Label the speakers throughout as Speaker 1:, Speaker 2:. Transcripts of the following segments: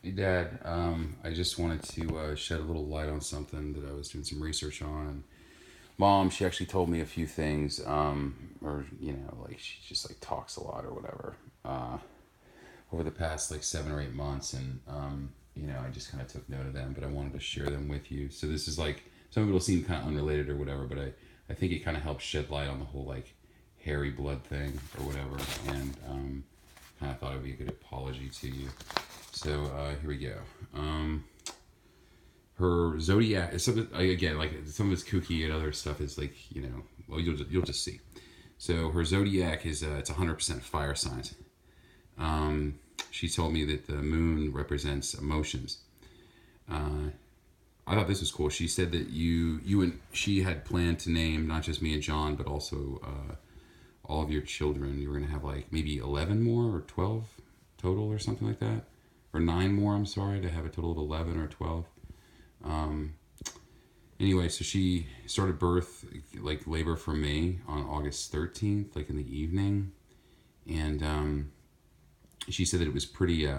Speaker 1: Hey, Dad. I just wanted to shed a little light on something that I was doing some research on. Mom, she actually told me a few things, or like she just like talks a lot or whatever, over the past like 7 or 8 months, and I just kind of took note of them, but I wanted to share them with you. So this is like some of it'll seem kind of unrelated or whatever, but I think it kind of helps shed light on the whole like hairy blood thing or whatever, and kind of thought it would be a good apology to you. So here we go. Her zodiac is something again like some of it's kooky and other stuff is like well you'll just see. So her zodiac is it's 100% fire signs. She told me that the moon represents emotions. I thought this was cool. She said that you and she had planned to name not just me and John but also all of your children. You were gonna have like maybe 11 more or 12 total or something like that, or nine more. I'm sorry, to have a total of 11 or 12. Anyway, so she started birth, like labor for me on August 13th, like in the evening. And she said that it was pretty,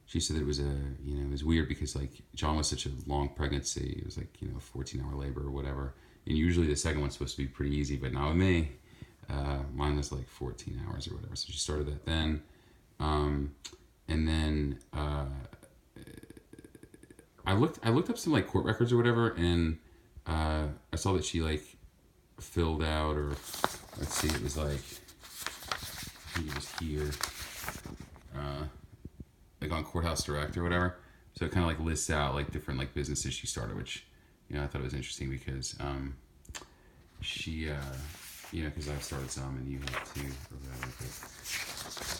Speaker 1: she said that it was it was weird because like John was such a long pregnancy. It was like, 14-hour labor or whatever. And usually the second one's supposed to be pretty easy, but not with me. Mine was like 14 hours or whatever. So she started that then. And then I looked up some like court records or whatever, and I saw that she like filled out, or let's see, it was like I think it was here, like on Courthouse Direct or whatever. So it kind of like lists out like different like businesses she started, which I thought it was interesting because she because I've started some and you have too or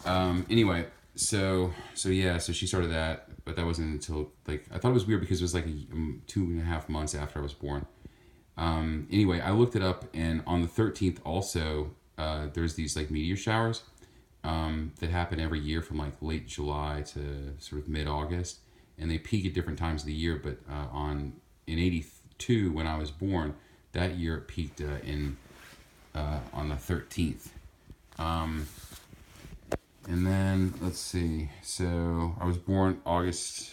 Speaker 1: whatever. Anyway, so yeah, so she started that, but that wasn't until like I thought it was weird because it was like 2.5 months after I was born. Anyway, I looked it up, and on the 13th also, there's these like meteor showers that happen every year from like late July to sort of mid August, and they peak at different times of the year. But on in '82 when I was born, that year it peaked in on the 13th. And then let's see. So I was born August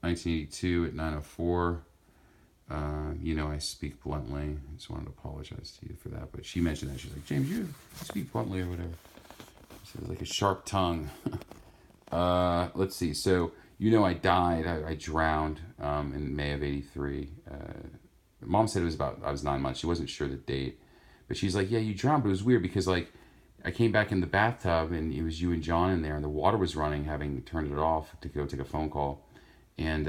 Speaker 1: 1982 at 9:04. I speak bluntly. I just wanted to apologize to you for that. But she mentioned that. She's like, James, you speak bluntly or whatever. She was like a sharp tongue. Let's see. So, I died. I drowned in May of '83. Mom said it was I was 9 months. She wasn't sure the date. But she's like, yeah, you drowned. But it was weird because, like, I came back in the bathtub and it was you and John in there, and the water was running, having turned it off to go take a phone call. And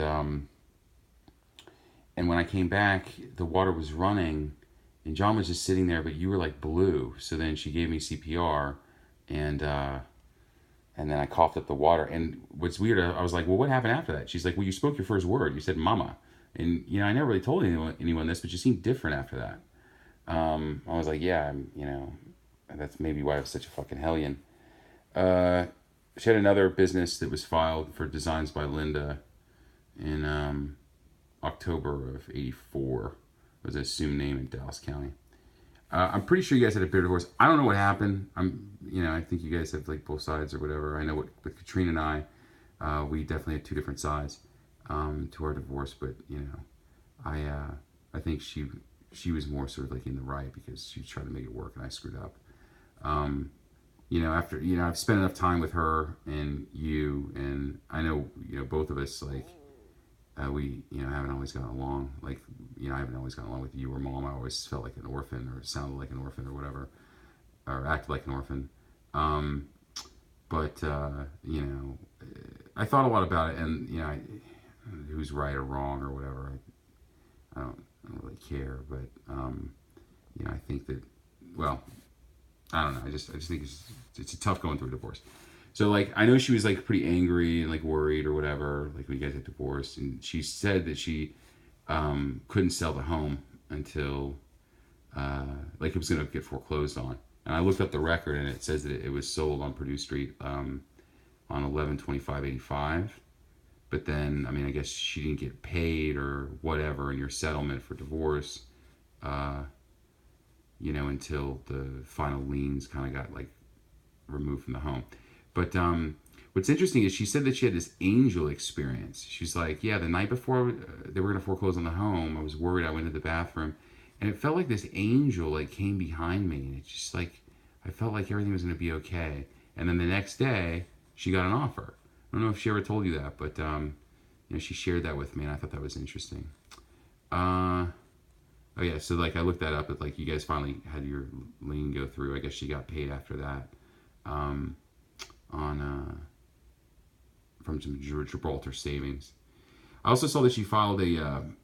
Speaker 1: when I came back, the water was running, and John was just sitting there, but you were like blue. So then she gave me CPR, and then I coughed up the water. And what's weird, I was like, well, what happened after that? She's like, well, you spoke your first word. You said "mama," and I never really told anyone this, but you seemed different after that. I was like, yeah, that's maybe why I was such a fucking hellion. Uh, she had another business that was filed for Designs by Linda in October of '84. It was an assumed name in Dallas County. I'm pretty sure you guys had a bitter divorce. I don't know what happened. I think you guys have like both sides or whatever. I know what with Katrina and we definitely had two different sides to our divorce. But I think she was more sort of like in the right because she was trying to make it work and I screwed up. After I've spent enough time with her and you, and I know both of us like we haven't always gotten along. Like I haven't always gotten along with you or Mom. I always felt like an orphan or sounded like an orphan or whatever, or acted like an orphan. Um, but I thought a lot about it, and who's right or wrong or whatever. I don't really care, but I think that, well, I don't know. I just think it's tough going through a divorce. So like I know she was like pretty angry and like worried or whatever, like when you guys get divorced, and she said that she couldn't sell the home until like it was gonna get foreclosed on. And I looked up the record, and it says that it was sold on Purdue Street on 11/25/85. But then I mean I guess she didn't get paid or whatever in your settlement for divorce, until the final liens kind of got like removed from the home. But What's interesting is she said that she had this angel experience. She's like, yeah, the night before they were going to foreclose on the home, I was worried. I went to the bathroom, and it felt like this angel like came behind me, and it's just like I felt like everything was going to be okay. And then the next day, she got an offer. I don't know if she ever told you that, but she shared that with me, and I thought that was interesting. Oh yeah, so like I looked that up. That like you guys finally had your lien go through. I guess she got paid after that. On from some Gibraltar savings. I also saw that she filed an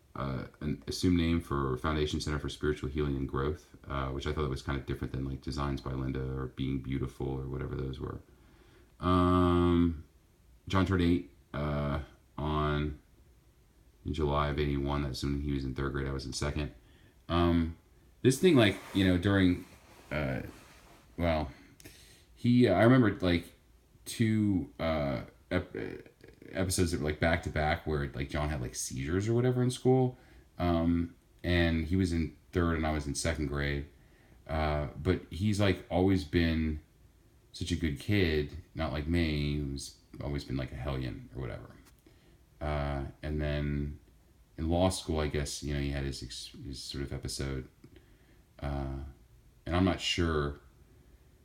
Speaker 1: assumed name for Foundation Center for Spiritual Healing and Growth, which I thought was kind of different than like Designs by Linda or Being Beautiful or whatever those were. John turned 8 in July of '81. That's when he was in third grade. I was in second. This thing, like during, well, I remember like two episodes that were like back to back where like John had like seizures or whatever in school, and he was in third and I was in second grade, but he's like always been such a good kid, not like me, who's always been like a hellion or whatever. And then in law school, I guess he had his sort of episode, and I'm not sure.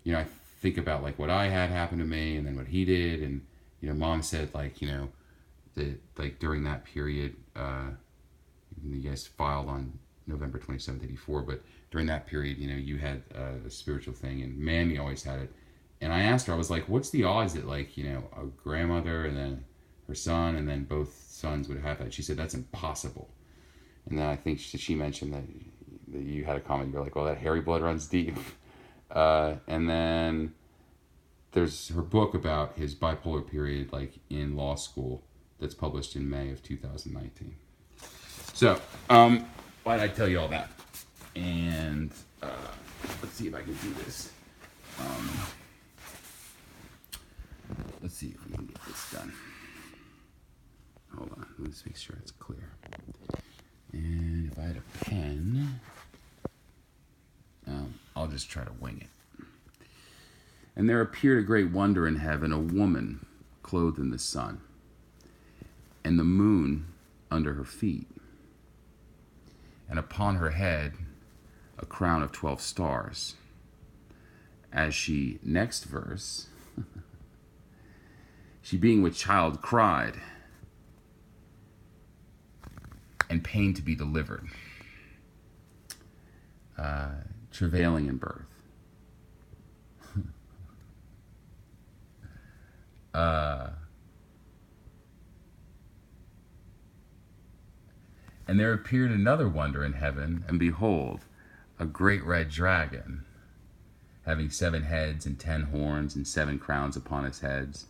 Speaker 1: I think about like what I had happen to me, and then what he did, and Mom said like that like during that period, you guys filed on November 27th, '84, but during that period, you had a spiritual thing, and Mammy always had it. And I asked her, I was like, what's the odds that like a grandmother and then her son and then both sons would have that? She said that's impossible. And then I think she mentioned that you had a comment. You're like, well, that hairy blood runs deep. And then there's her book about his bipolar period, like in law school, that's published in May of 2019. So, why did I tell you all that? And let's see if I can do this. Let's see if we can get this done. Hold on, let's make sure it's clear. And if I had a pen, I'll just try to wing it. And there appeared a great wonder in heaven, a woman clothed in the sun, and the moon under her feet, and upon her head a crown of 12 stars. As she, next verse, she being with child cried, and pain to be delivered, travailing in birth. And there appeared another wonder in heaven, and behold, a great red dragon, having 7 heads and 10 horns and 7 crowns upon his heads.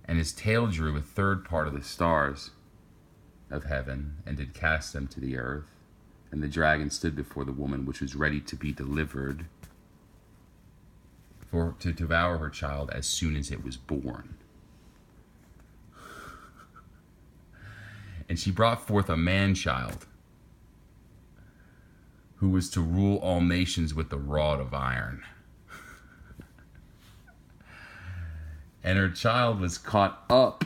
Speaker 1: And his tail drew a third part of the stars of heaven, and did cast them to the earth. And the dragon stood before the woman, which was ready to be delivered, to devour her child as soon as it was born. And she brought forth a man-child, who was to rule all nations with the rod of iron. And her child was caught up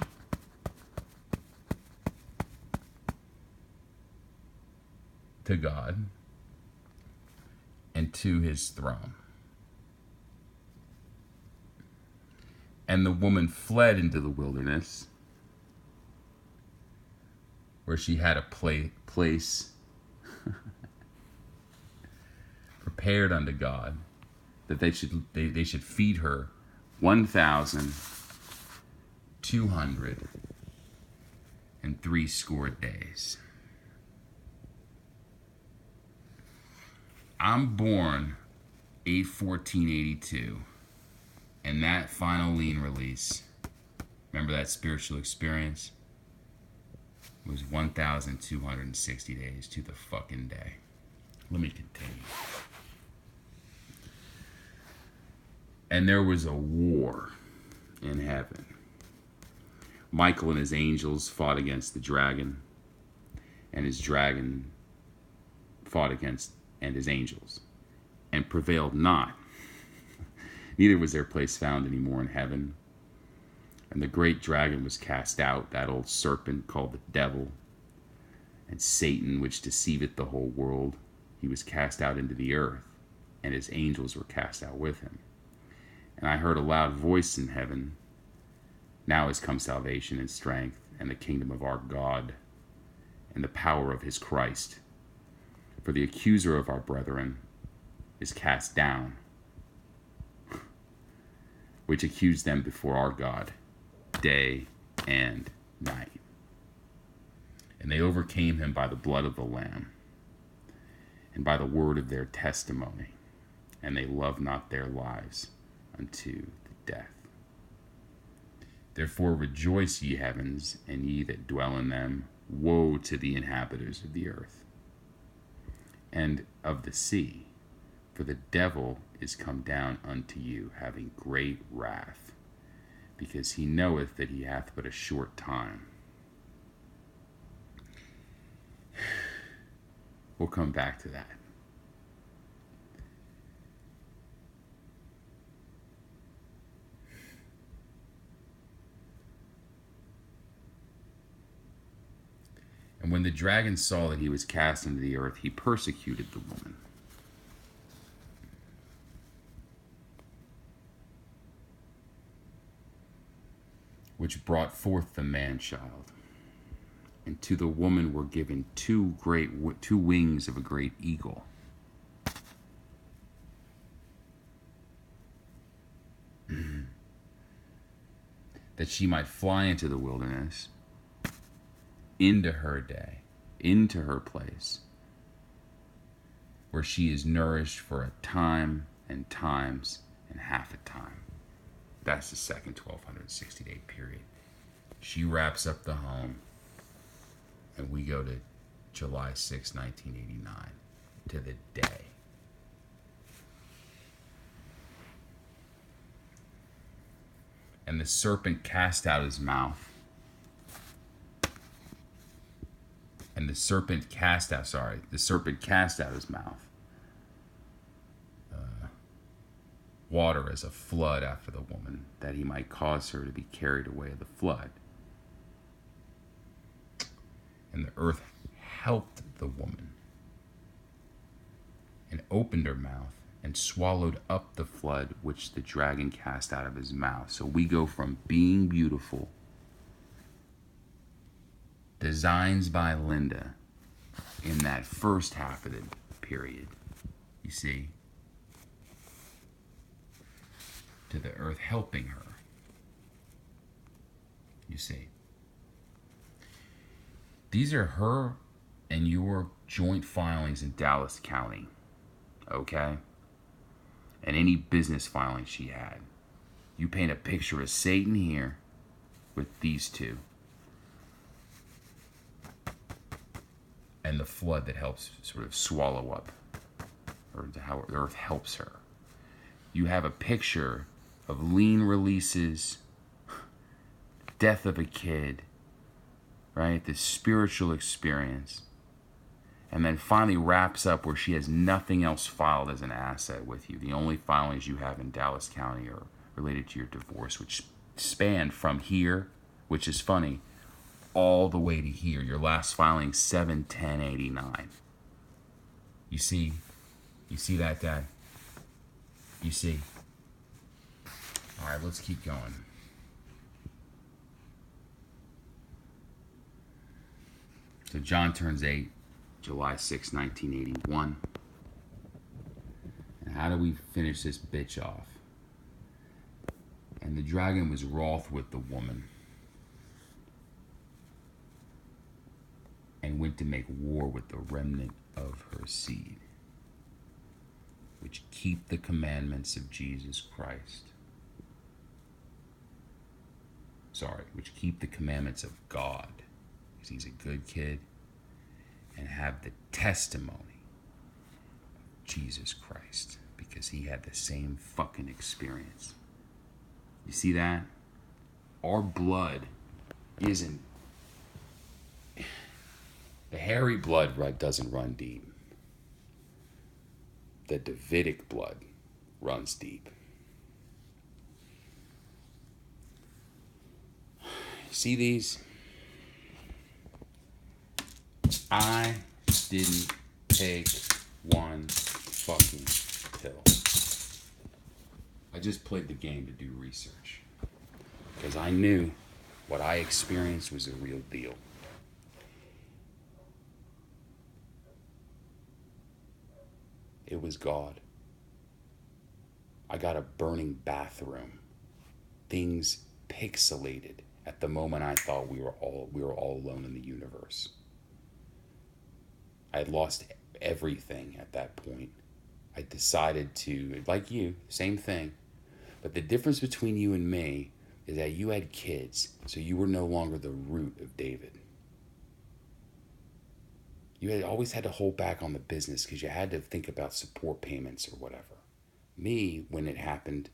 Speaker 1: to God and to his throne. And the woman fled into the wilderness, where she had a place prepared unto God, that they should feed her 1,260 days. I'm born 8/14/82, and that final lien release, remember that spiritual experience, was 1,260 days to the fucking day. Let me continue. And there was a war in heaven. Michael and his angels fought against the dragon, and his dragon fought against and his angels, and prevailed not. Neither was their place found any more in heaven. And the great dragon was cast out, that old serpent called the devil, and Satan, which deceiveth the whole world. He was cast out into the earth, and his angels were cast out with him. And I heard a loud voice in heaven, Now is come salvation and strength, and the kingdom of our God, and the power of his Christ. For the accuser of our brethren is cast down, which accused them before our God day and night. And they overcame him by the blood of the Lamb, and by the word of their testimony, and they loved not their lives unto the death. Therefore rejoice, ye heavens, and ye that dwell in them. Woe to the inhabitants of the earth and of the sea, for the devil is come down unto you, having great wrath, because he knoweth that he hath but a short time. We'll come back to that. And when the dragon saw that he was cast into the earth, he persecuted the woman, which brought forth the man-child. And to the woman were given two wings of a great eagle, that she might fly into the wilderness, into her day, into her place, where she is nourished for a time and times and half a time. That's the second 1260-day period. She wraps up the home, and we go to July 6, 1989, to the day. And the serpent cast out his mouth. And the serpent cast out his mouth water as a flood after the woman, that he might cause her to be carried away of the flood. And the earth helped the woman, and opened her mouth, and swallowed up the flood which the dragon cast out of his mouth. So we go from being beautiful, designs by Linda, in that first half of the period, you see, to the earth helping her, you see. These are her and your joint filings in Dallas County, okay? And any business filings she had. You paint a picture of Satan here with these two, and the flood that helps sort of swallow up, or how the earth helps her. You have a picture of lien releases, death of a kid, right? This spiritual experience. And then finally wraps up where she has nothing else filed as an asset with you. The only filings you have in Dallas County are related to your divorce, which span from here, which is funny, all the way to here. Your last filing, 7/10/89. You see that, Dad? You see? All right, let's keep going. So John turns 8, July 6, 1981. And how do we finish this bitch off? And the dragon was wroth with the woman, and went to make war with the remnant of her seed, which keep the commandments of Jesus Christ. Which keep the commandments of God, because he's a good kid, and have the testimony of Jesus Christ, because he had the same fucking experience. You see that? Our blood isn't... The hairy blood doesn't run deep. The Davidic blood runs deep. See these? I didn't take one fucking pill. I just played the game to do research. Because I knew what I experienced was a real deal. It was God. I got a burning bathroom. Things pixelated at the moment I thought we were all alone in the universe. I had lost everything at that point. I decided to, like you, same thing. But the difference between you and me is that you had kids, so you were no longer the root of David. You had always had to hold back on the business because you had to think about support payments or whatever. Me, when it happened,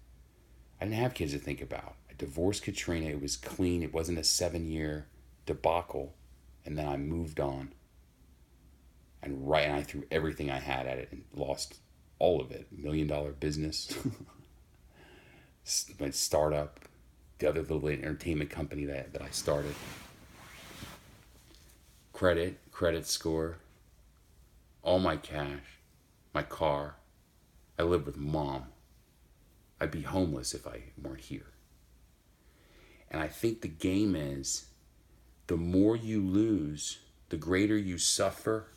Speaker 1: I didn't have kids to think about. I divorced Katrina. It was clean. It wasn't a 7-year debacle. And then I moved on. And I threw everything I had at it and lost all of it. $1 million business. My startup. The other little entertainment company that I started. Credit score. All my cash. My car. I lived with Mom. I'd be homeless if I weren't here. And I think the game is, the more you lose, the greater you suffer,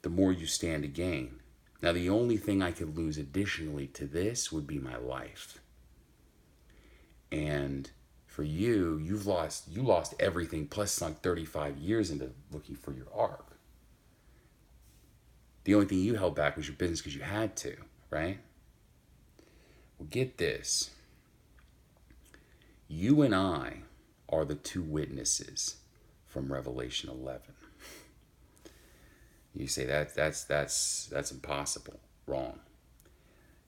Speaker 1: the more you stand to gain. Now, the only thing I could lose additionally to this would be my life. And for you, you lost everything plus sunk 35 years into looking for your ark. The only thing you held back was your business because you had to, right? Well, get this. You and I are the two witnesses from Revelation 11. You say that's impossible. Wrong.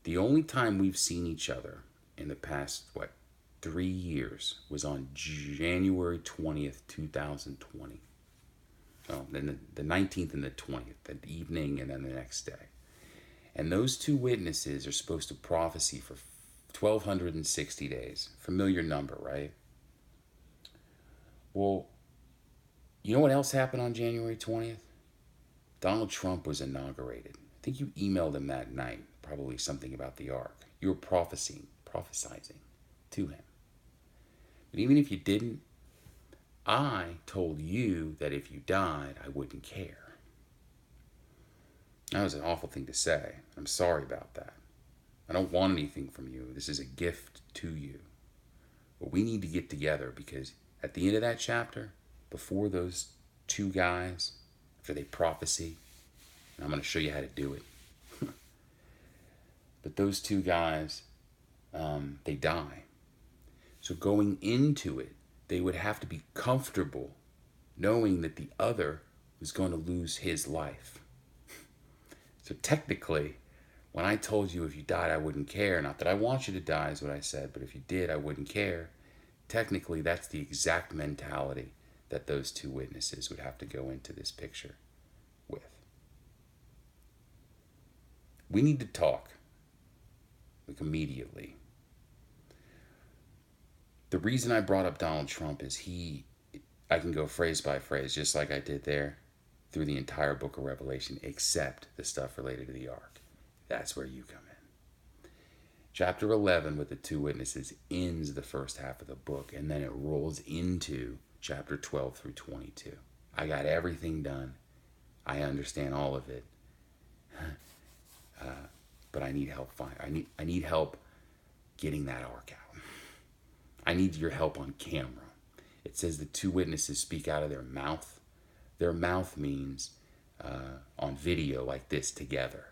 Speaker 1: The only time we've seen each other in the past, 3 years was on January 20th, 2020. Oh, then the 19th and the 20th, that evening and then the next day. And those two witnesses are supposed to prophesy for 1,260 days. Familiar number, right? Well, you know what else happened on January 20th? Donald Trump was inaugurated. I think you emailed him that night, probably something about the ark. You were prophesizing to him. But even if you didn't, I told you that if you died, I wouldn't care. That was an awful thing to say. I'm sorry about that. I don't want anything from you. This is a gift to you. But we need to get together because at the end of that chapter, before those two guys, after they prophesy, and I'm going to show you how to do it. But those two guys, they die. So going into it, they would have to be comfortable knowing that the other was going to lose his life. So technically, when I told you if you died, I wouldn't care, not that I want you to die is what I said, but if you did, I wouldn't care. Technically, that's the exact mentality that those two witnesses would have to go into this picture with. We need to talk, like immediately. The reason I brought up Donald Trump is I can go phrase by phrase, just like I did there, through the entire book of Revelation, except the stuff related to the ark. That's where you come in. Chapter 11 with the two witnesses ends the first half of the book, and then it rolls into chapter 12 through 22. I got everything done. I understand all of it. But I need help. I need help getting that ark out. I need your help on camera. It says the two witnesses speak out of their mouth. Their mouth means on video like this together.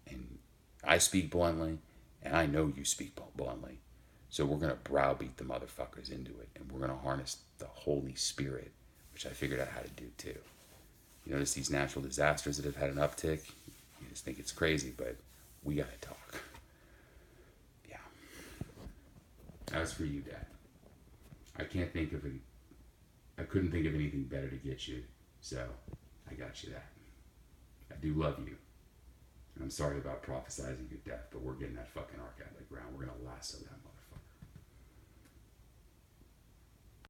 Speaker 1: And I speak bluntly, and I know you speak bluntly. So we're going to browbeat the motherfuckers into it. And we're going to harness the Holy Spirit, which I figured out how to do too. You notice these natural disasters that have had an uptick? You just think it's crazy, but we got to talk. Yeah. As for you, Dad, I couldn't think of anything better to get you, so I got you that. I do love you. And I'm sorry about prophesizing your death, but we're getting that fucking ark out of the ground. We're going to lasso that motherfucker.